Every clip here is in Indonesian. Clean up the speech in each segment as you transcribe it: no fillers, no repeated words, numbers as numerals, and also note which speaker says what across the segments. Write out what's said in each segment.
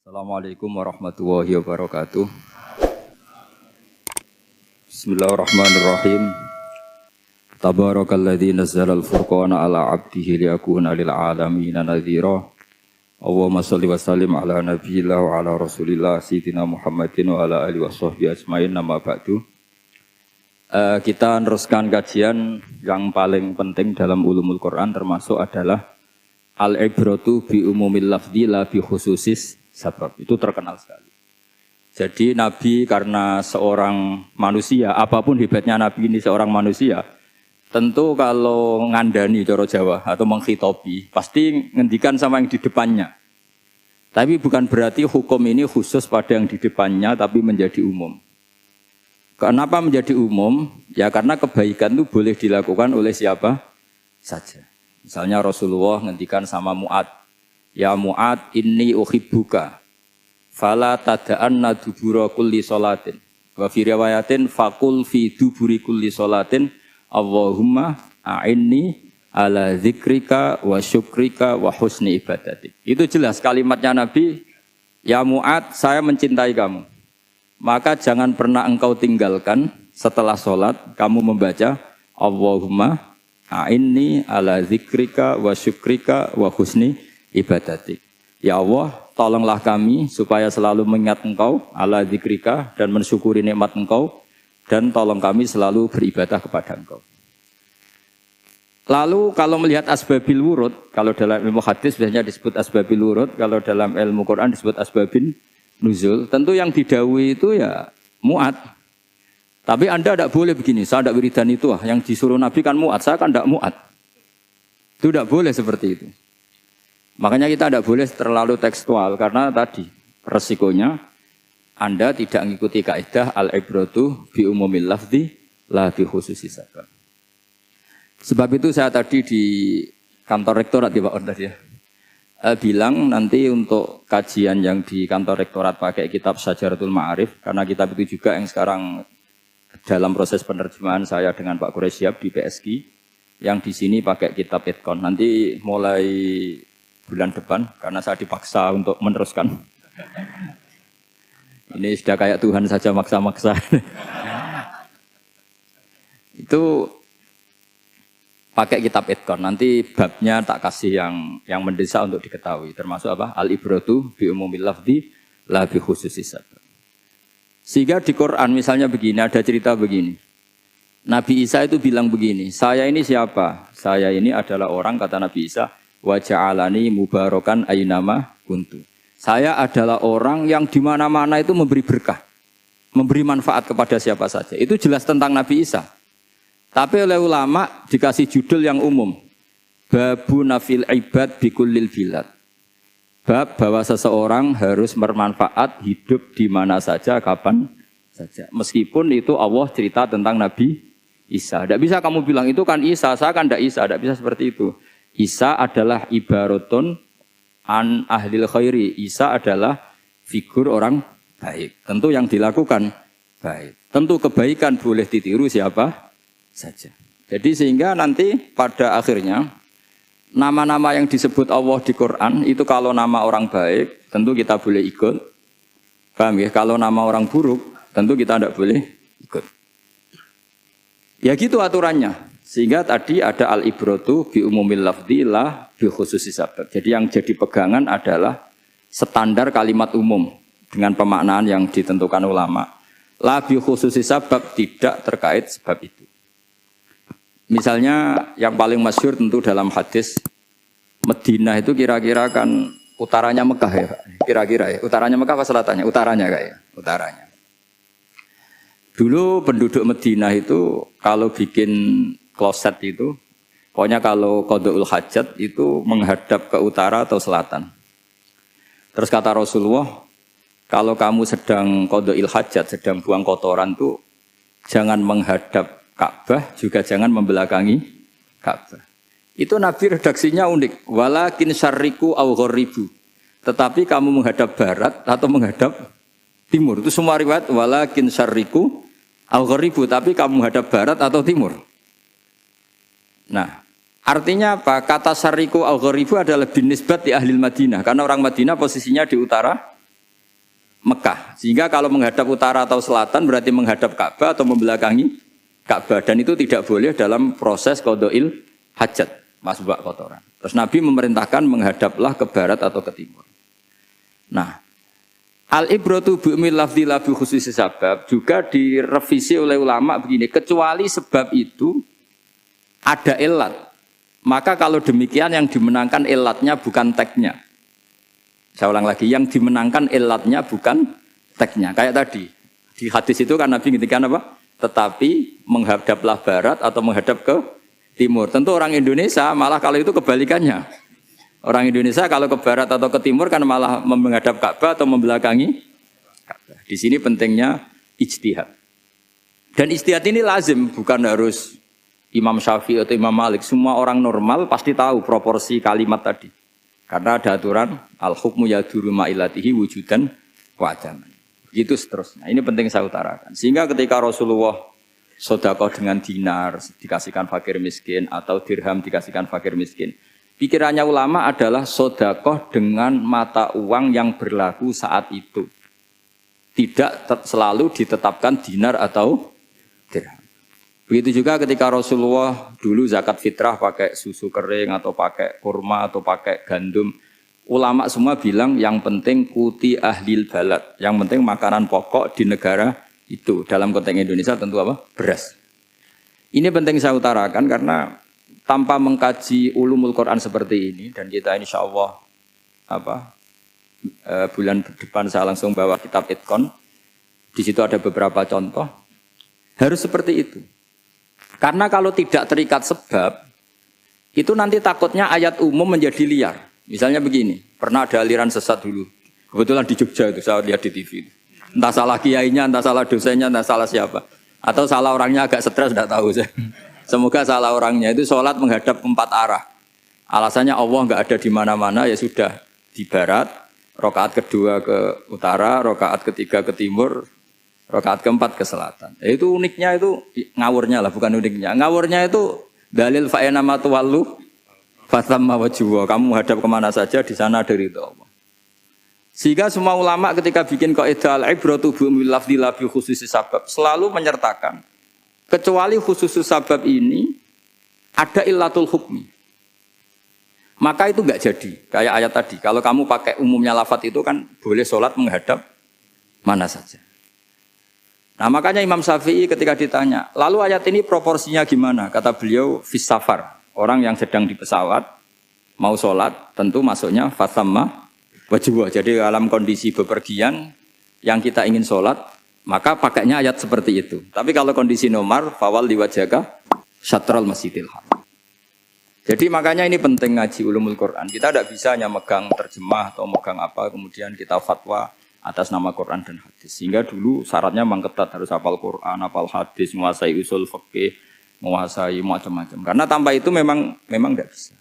Speaker 1: Assalamualaikum warahmatullahi wabarakatuh. Bismillahirrahmanirrahim. Tabarakalladzi nazzala al-furqana ala 'abdihi liyakuna lil 'alamin nadhira. Allahumma shalli wa sallim ala nabiyyillah wa ala rasulillah sayyidina Muhammadin wa ala alihi washabbihi ajmain. Nama ba'du. Kita meneruskan kajian yang paling penting dalam ulumul Quran termasuk adalah al-ibratu bi umumil lafzi la bi khususis sabab. Itu terkenal sekali. Jadi Nabi karena seorang manusia, apapun hebatnya Nabi ini seorang manusia, tentu kalau ngandani cara Jawa atau menghitobi, pasti ngendikan sama yang di depannya. Tapi bukan berarti hukum ini khusus pada yang di depannya, tapi menjadi umum. Kenapa menjadi umum? Ya karena kebaikan itu boleh dilakukan oleh siapa saja. Misalnya Rasulullah ngendikan sama Mu'ad, ya Mu'ad inni uhibbuka fala tada'anna dubura kulli sholatin wa fi riwayatin faqul fi duburi kulli sholatin Allahumma a'inni ala zikrika wa syukrika wa husni ibadatik. Itu jelas kalimatnya Nabi, ya Mu'ad saya mencintai kamu, maka jangan pernah engkau tinggalkan setelah sholat kamu membaca Allahumma a'inni ala zikrika wa syukrika wa husni ibadatik. Ya Allah, tolonglah kami supaya selalu mengingat engkau ala zikrika dan mensyukuri nikmat engkau, dan tolong kami selalu beribadah kepada engkau. Lalu kalau melihat asbabil wurud, kalau dalam ilmu hadis biasanya disebut asbabil wurud, kalau dalam ilmu Quran disebut asbabin nuzul, tentu yang didhawuhi itu ya Mu'ad. Tapi Anda tidak boleh begini, saya tidak wiridan itu, yang disuruh Nabi kan Mu'ad, saya kan tidak Mu'ad. Itu tidak boleh seperti itu. Makanya kita tidak boleh terlalu tekstual, karena tadi resikonya Anda tidak mengikuti kaidah al-ibratu bi umumil lafzi la bi khususi sabab. Sebab itu saya tadi di kantor rektorat ya Pak Ordas ya, bilang nanti untuk kajian yang di kantor rektorat pakai kitab Syajaratul Ma'arif, karena kitab itu juga yang sekarang dalam proses penerjemahan saya dengan Pak Quraisyab di PSG, yang di sini pakai kitab Itqon. Nanti mulai bulan depan, karena saya dipaksa untuk meneruskan. Ini sudah kayak Tuhan saja maksa-maksa. Itu pakai kitab Itqon. Nanti babnya tak kasih yang mendesak untuk diketahui. Termasuk apa? Al-ibratu bi umumil lafzi la bi khususi sabab. Sehingga di Quran misalnya begini, ada cerita begini. Nabi Isa itu bilang begini, saya ini siapa? Saya ini adalah orang, kata Nabi Isa, wa ja'alani mubarakan aynama kuntu. Saya adalah orang yang di mana-mana itu memberi berkah, memberi manfaat kepada siapa saja. Itu jelas tentang Nabi Isa. Tapi oleh ulama dikasih judul yang umum. Babu nafil ibad bikullil bilad. Bab bahwa seseorang harus bermanfaat hidup di mana saja, kapan saja. Meskipun itu Allah cerita tentang Nabi Isa. Tidak bisa kamu bilang itu kan Isa, saya kan tidak Isa. Tidak bisa seperti itu. Isa adalah ibaratun an ahlil khairi. Isa adalah figur orang baik. Tentu yang dilakukan baik. Tentu kebaikan boleh ditiru siapa saja. Jadi sehingga nanti pada akhirnya nama-nama yang disebut Allah di Quran itu kalau nama orang baik tentu kita boleh ikut. Paham ya? Kalau nama orang buruk tentu kita tidak boleh ikut. Ya gitu aturannya. Sehingga tadi ada al-ibratu bi umumil lafzi la bi khususi sabab. Jadi yang jadi pegangan adalah standar kalimat umum dengan pemaknaan yang ditentukan ulama. La bi khususi sabab, tidak terkait sebab itu. Misalnya yang paling masyhur tentu dalam hadis Madinah itu kira-kira kan utaranya Mekah ya Pak. Kira-kira ya. Utaranya Mekah apa selatannya? Utaranya kayak. Utaranya. Dulu penduduk Madinah itu kalau bikin kloset itu, pokoknya kalau qada'ul hajat itu menghadap ke utara atau selatan. Terus kata Rasulullah, kalau kamu sedang qada'il hajat, sedang buang kotoran tuh jangan menghadap Ka'bah, juga jangan membelakangi Ka'bah. Itu Nabi redaksinya unik. Walakin syarriku au gharibu. Tetapi kamu menghadap barat atau menghadap timur. Itu semua riwayat walakin syarriku au gharibu, tapi kamu menghadap barat atau timur. Nah, artinya apa? Kata syarriku au gharibu adalah binisbat di ahli Madinah. Karena orang Madinah posisinya di utara Mekah. Sehingga kalau menghadap utara atau selatan berarti menghadap Ka'bah atau membelakangi Ka'bah. Dan itu tidak boleh dalam proses qada'il hajat, masbuk kotoran. Terus Nabi memerintahkan menghadaplah ke barat atau ke timur. Nah, al-ibratu bi'umil lafzi la bi khususi sabab juga direvisi oleh ulama begini, kecuali sebab itu ada ilat. Maka kalau demikian yang dimenangkan ilatnya bukan teknya. Saya ulang lagi, yang dimenangkan ilatnya bukan teknya. Kayak tadi, di hadis itu kan Nabi ngintikan apa? Tetapi menghadaplah barat atau menghadap ke timur. Tentu orang Indonesia malah kalau itu kebalikannya. Orang Indonesia kalau ke barat atau ke timur kan malah menghadap Ka'bah atau membelakangi Ka'bah. Di sini pentingnya ijtihad. Dan ijtihad ini lazim, bukan harus Imam Syafi'i atau Imam Malik. Semua orang normal pasti tahu proporsi kalimat tadi. Karena ada aturan al-hukmu yaduru ma'ilatihi wujudan wa adaman. Begitu seterusnya. Ini penting saya utarakan. Sehingga ketika Rasulullah sedekah dengan dinar dikasihkan fakir miskin atau dirham dikasihkan fakir miskin, pikirannya ulama adalah sedekah dengan mata uang yang berlaku saat itu. Tidak selalu ditetapkan dinar atau dirham. Begitu juga ketika Rasulullah dulu zakat fitrah pakai susu kering atau pakai kurma atau pakai gandum. Ulama semua bilang yang penting kuti ahlil balad. Yang penting makanan pokok di negara itu. Dalam konteks Indonesia tentu apa? Beras. Ini penting saya utarakan karena tanpa mengkaji ulumul Quran seperti ini. Dan kita insya Allah bulan depan saya langsung bawa kitab Itqan. Di situ ada beberapa contoh. Harus seperti itu. Karena kalau tidak terikat sebab, itu nanti takutnya ayat umum menjadi liar. Misalnya begini, pernah ada aliran sesat dulu. Kebetulan di Jogja itu, saya lihat di TV. Entah salah kiainya, entah salah dosennya, entah salah siapa. Atau salah orangnya agak stres, tidak tahu saya. Semoga salah orangnya itu sholat menghadap 4 arah. Alasannya Allah nggak ada di mana-mana, ya sudah di barat, rakaat kedua ke utara, rakaat ketiga ke timur, rakaat keempat ke selatan. Itu uniknya itu ngawurnya lah, bukan uniknya. Ngawurnya itu dalil fa'ina matu wallu fatamma wajhuwa. Kamu hadap kemana saja di sana dari itu Allah. Sehingga semua ulama ketika bikin kaidah al-ibratu bi'umil lafzi la bi khususi sabab selalu menyertakan kecuali khususus sabab ini ada illatul hukmi. Maka itu enggak jadi. Kayak ayat tadi, kalau kamu pakai umumnya lafaz itu kan boleh sholat menghadap mana saja. Nah makanya Imam Syafi'i ketika ditanya, lalu ayat ini proporsinya gimana? Kata beliau, fis safar. Orang yang sedang di pesawat, mau sholat, tentu masuknya fatamma wajibah. Jadi dalam kondisi bepergian, yang kita ingin sholat, maka pakainya ayat seperti itu. Tapi kalau kondisi nomor, fawal diwajaka syatral masjidil haram. Jadi makanya ini penting ngaji ulumul Quran. Kita tidak bisa hanya megang terjemah atau megang apa, kemudian kita fatwa atas nama Quran dan hadis. Sehingga dulu syaratnya memang ketat, harus hafal Quran, hafal hadis, menguasai usul fikih, menguasai macam-macam. Karena tanpa itu memang tidak bisa.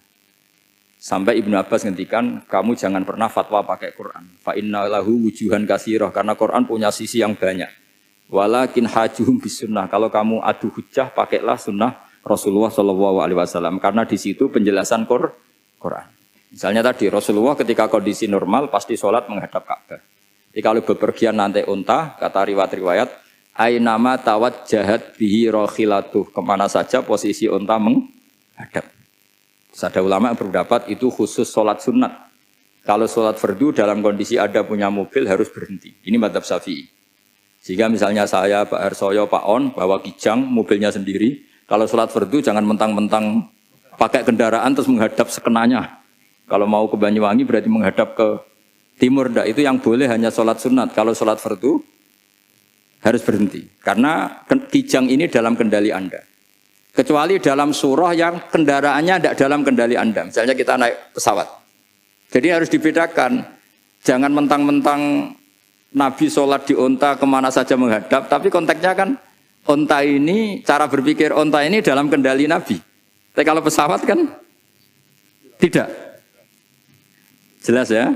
Speaker 1: Sampai Ibnu Abbas ngendikan, kamu jangan pernah fatwa pakai Quran. Fa inna lahu wujuhan katsirah, karena Quran punya sisi yang banyak. Walakin hajuhum bisunnah. Kalau kamu adu hujjah, pakailah sunnah Rasulullah SAW. Karena di situ penjelasan Quran. Misalnya tadi Rasulullah ketika kondisi normal pasti sholat menghadap Ka'bah. Jadi kalau bepergian nanti unta, kata riwayat-riwayat, ainama tawajjahat bihi rakhilatuh, kemana saja posisi unta menghadap. Ada ulama yang berpendapat itu khusus sholat sunat. Kalau sholat fardu dalam kondisi ada punya mobil harus berhenti. Ini madzhab Syafi'i. Sehingga misalnya saya, Pak Harsoyo, Pak On, bawa kijang, mobilnya sendiri. Kalau sholat fardu jangan mentang-mentang pakai kendaraan terus menghadap sekenanya. Kalau mau ke Banyuwangi berarti menghadap ke timur, itu yang boleh hanya sholat sunat. Kalau sholat fardu harus berhenti. Karena kijang ini dalam kendali Anda. Kecuali dalam surah yang kendaraannya tidak dalam kendali Anda. Misalnya kita naik pesawat. Jadi harus dibedakan. Jangan mentang-mentang Nabi sholat di unta kemana saja menghadap. Tapi konteksnya kan unta ini, cara berpikir unta ini dalam kendali Nabi. Tapi kalau pesawat kan tidak. Jelas ya?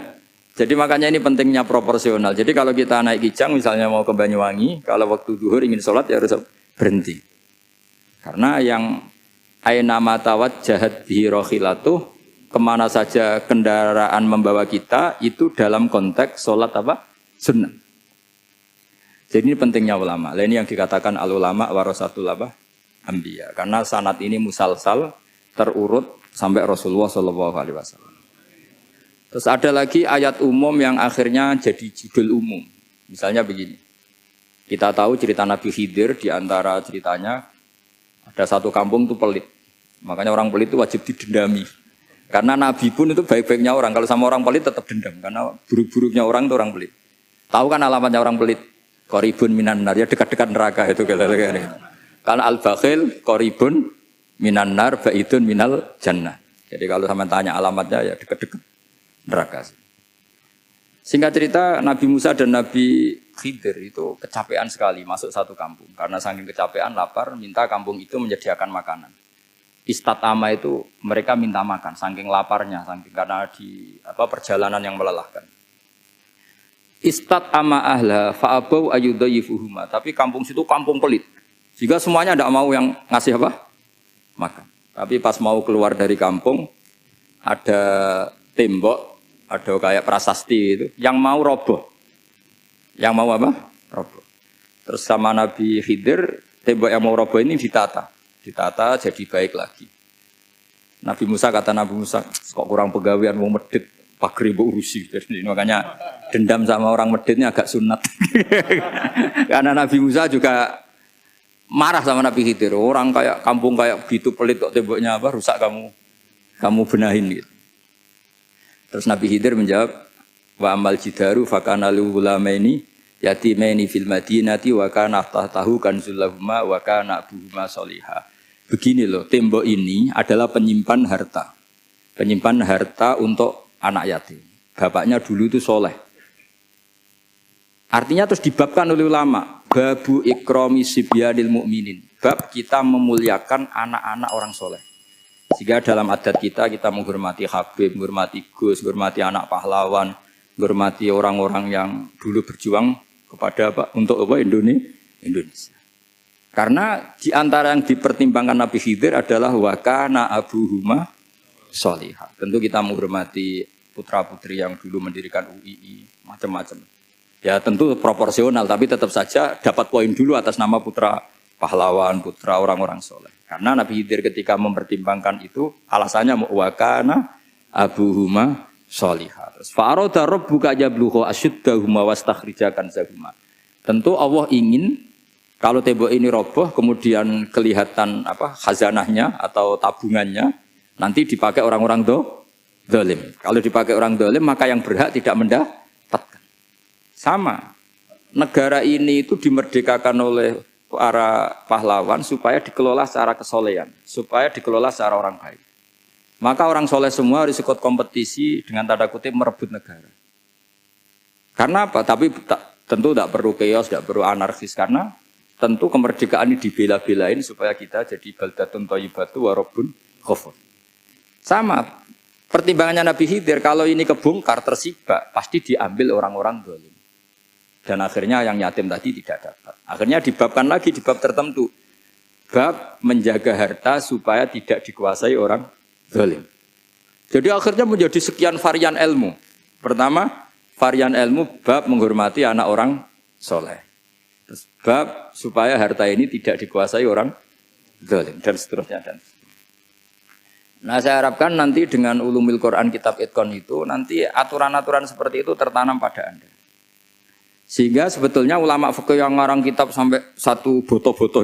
Speaker 1: Jadi makanya ini pentingnya proporsional. Jadi kalau kita naik kijang misalnya mau ke Banyuwangi, kalau waktu duhur ingin sholat ya harus berhenti. Karena yang aina matawajjahat bihi rakhilatuh, kemana saja kendaraan membawa kita itu dalam konteks sholat apa? Sunnah. Jadi ini pentingnya ulama. Ini yang dikatakan al-ulama warasatul anbiya. Karena sanad ini musalsal terurut sampai Rasulullah SAW. Terus ada lagi ayat umum yang akhirnya jadi judul umum. Misalnya begini. Kita tahu cerita Nabi Khidir, di antara ceritanya ada satu kampung itu pelit. Makanya orang pelit itu wajib didendami. Karena Nabi pun itu baik-baiknya orang. Kalau sama orang pelit tetap dendam. Karena buruk-buruknya orang itu orang pelit. Tahu kan alamatnya orang pelit? Qoribun minan nar, ya dekat-dekat neraka itu. Karena al-bakhil qoribun minan nar, ba'idun minal jannah. Jadi kalau sama tanya alamatnya ya dekat-dekat neraka. Singkat cerita Nabi Musa dan Nabi Khidir itu kecapean sekali masuk satu kampung. Karena saking kecapean, lapar, minta kampung itu menyediakan makanan. Istatama itu mereka minta makan, saking laparnya, saking karena di perjalanan yang melelahkan. Istatama ahla fa'abau ayyudayifuhuma. Tapi kampung situ kampung pelit. Jika semuanya tidak mau yang ngasih apa? Makan. Tapi pas mau keluar dari kampung, ada tembok, ada kayak prasasti itu, yang mau roboh. Yang mau apa? Roboh. Terus sama Nabi Khidir, tembok yang mau roboh ini ditata. Ditata jadi baik lagi. Nabi Musa kata Nabi Musa, kok kurang pegawaian mau medit, pagri mbok urusi. Jadi makanya dendam sama orang meditnya agak sunat. Karena Nabi Musa juga marah sama Nabi Khidir. Orang kayak kampung kayak gitu pelit kok temboknya apa rusak kamu benahin gitu. Terus Nabi Khidir menjawab, wa amal jidaru fakana lulamaini yatimaini fil madinati wa kana tahtahu kanzul lahuma wa kana abuhuma solihah. Begini loh, tembok ini adalah penyimpan harta. Penyimpan harta untuk anak yatim. Bapaknya dulu itu soleh. Artinya terus dibabkan oleh ulama. Babu ikrami sibyanil mu'minin. Bab kita memuliakan anak-anak orang soleh. Sehingga dalam adat kita menghormati Habib, menghormati Gus, menghormati anak pahlawan, menghormati orang-orang yang dulu berjuang kepada untuk Indonesia. Karena di antara yang dipertimbangkan Nabi Khidir adalah wakana abuhuma solihah. Tentu kita menghormati putra-putri yang dulu mendirikan UII, macam-macam. Ya tentu proporsional, tapi tetap saja dapat poin dulu atas nama putra pahlawan, putra orang-orang soleh. Karena Nabi Khidir ketika mempertimbangkan itu, alasannya wakana abuhuma solihah. Fa'aroda rabbuka yablugha ashuddahuma wastakhrijakan zahuma. Tentu Allah ingin kalau tembok ini roboh, kemudian kelihatan khazanahnya atau tabungannya, nanti dipakai orang-orang dolim. Kalau dipakai orang dolim, maka yang berhak tidak mendapatkan. Sama, negara ini itu dimerdekakan oleh para pahlawan supaya dikelola secara kesolehan, supaya dikelola secara orang baik. Maka orang soleh semua harus ikut kompetisi dengan tanda kutip merebut negara. Karena apa? Tapi tentu tidak perlu chaos, tidak perlu anarkis, karena tentu kemerdekaan ini dibela-belain supaya kita jadi baldatun thayyibatu wa rabbun ghafur. Sama, pertimbangannya Nabi Khidir, kalau ini kebongkar tersibak, pasti diambil orang-orang zalim. Dan akhirnya yang yatim tadi tidak dapat. Akhirnya dibabkan lagi di bab tertentu. Bab menjaga harta supaya tidak dikuasai orang zalim. Jadi akhirnya menjadi sekian varian ilmu. Pertama, varian ilmu bab menghormati anak orang soleh. Terus bab supaya harta ini tidak dikuasai orang zalim dan seterusnya dan seterusnya. Nah, saya harapkan nanti dengan ulumul Quran kitab Itqan itu nanti aturan-aturan seperti itu tertanam pada Anda. Sehingga sebetulnya ulama fikih yang ngarang kitab sampai satu boto-boto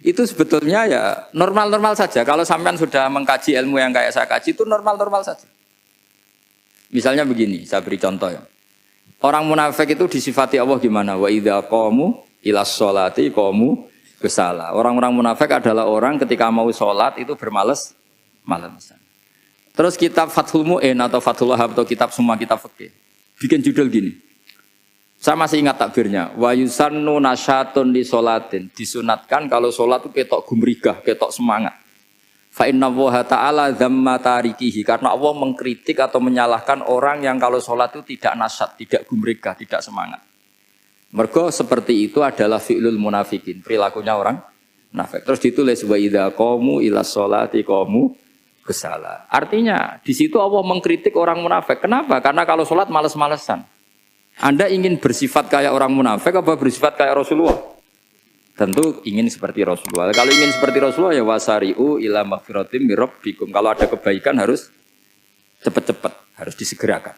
Speaker 1: itu sebetulnya ya normal-normal saja. Kalau sampean sudah mengkaji ilmu yang kayak saya kaji itu normal-normal saja. Misalnya begini, saya beri contoh ya. Orang munafik itu disifati Allah gimana? Wa idza qamu ilas sholati qamu kusala. Orang-orang munafik adalah orang ketika mau sholat itu bermalas-malasan. Terus kitab Fathul Mu'in atau Fathul Wahab atau kitab semua kitab fikih bikin judul gini. Saya masih ingat takbirnya. Wa yusannu nasyatun li sholatin. Disunatkan kalau sholat itu ketok gumrigah, ketok semangat. Fa inna Allaha ta'ala dzamma tarikihi. Karena Allah mengkritik atau menyalahkan orang yang kalau sholat itu tidak nasyat, tidak gumrigah, tidak semangat. Mergo seperti itu adalah fi'lul munafikin. Perilakunya orang munafik. Terus ditulis wa idza qamu ilas sholati qamu kusala. Artinya di situ Allah mengkritik orang munafik. Kenapa? Karena kalau sholat malas-malesan. Anda ingin bersifat kayak orang munafik apa bersifat kayak Rasulullah? Tentu ingin seperti Rasulullah. Kalau ingin seperti Rasulullah ya wasari'u ila maghfiratim mir rabbikum. Kalau ada kebaikan harus cepat-cepat, harus disegerakan.